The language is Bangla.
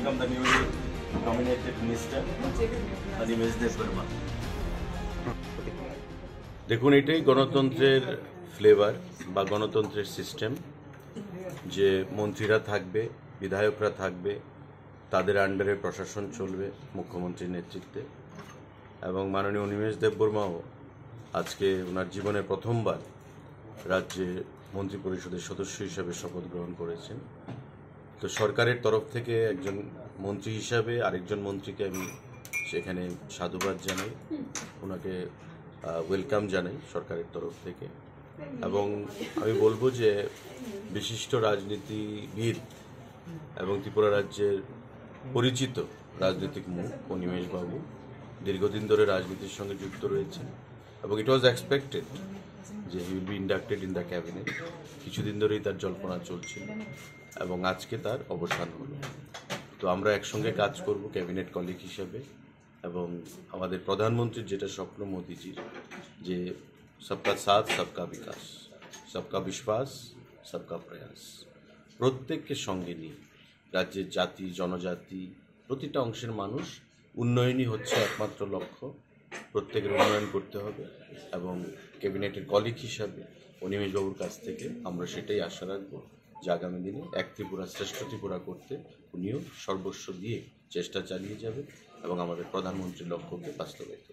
welcome the newly nominated minister, Animesh Debbarma. দেখুন, এটাই গণতন্ত্রের ফ্লেভার বা গণতন্ত্রের সিস্টেম, যে মন্ত্রীরা থাকবে, বিধায়করা থাকবে, তাদের আন্ডারে প্রশাসন চলবে মুখ্যমন্ত্রীর নেতৃত্বে। এবং মাননীয় অনিমেষ দেববর্মাও আজকে ওনার জীবনে প্রথমবার রাজ্যে মন্ত্রী পরিষদের সদস্য হিসাবে শপথ গ্রহণ করেছেন। তো সরকারের তরফ থেকে একজন মন্ত্রী হিসাবে আরেকজন মন্ত্রীকে আমি সেখানে সাধুবাদ জানাই, ওনাকে ওয়েলকাম জানাই সরকারের তরফ থেকে। এবং আমি বলবো যে বিশিষ্ট রাজনীতিবিদ এবং ত্রিপুরা রাজ্যের পরিচিত রাজনৈতিক মুখ অনিমেষ বাবু দীর্ঘদিন ধরে রাজনীতির সঙ্গে যুক্ত রয়েছেন এবং ইট ওয়াজ এক্সপেক্টেড যে he will be inducted in the cabinet. কিছুদিন ধরেই তার জল্পনা চলছিল এবং আজকে তার অবসান হলো। তো আমরা একসঙ্গে কাজ করব ক্যাবিনেট কলিগ হিসেবে। এবং আমাদের প্রধানমন্ত্রীর যেটা স্বপ্ন মোদিজির, যে সবকা সাথ সবকা বিকাশ, সবকা বিশ্বাস সবকা প্রয়াস, প্রত্যেককে সঙ্গে নিয়ে রাজ্যের জাতি জনজাতি প্রতিটা অংশের মানুষ উন্নয়নই হচ্ছে একমাত্র লক্ষ্য। প্রত্যেকের উন্নয়ন করতে হবে এবং ক্যাবিনেটের কলিগ হিসাবে অনিমেষবাবুর কাছ থেকে আমরা সেটাই আশা রাখবো যে আগামী দিনে এক ত্রিপুরা শ্রেষ্ঠ ত্রিপুরা করতে উনিও সর্বস্ব দিয়ে চেষ্টা চালিয়ে যাবে এবং আমাদের প্রধানমন্ত্রীর লক্ষ্যকে বাস্তবায়িত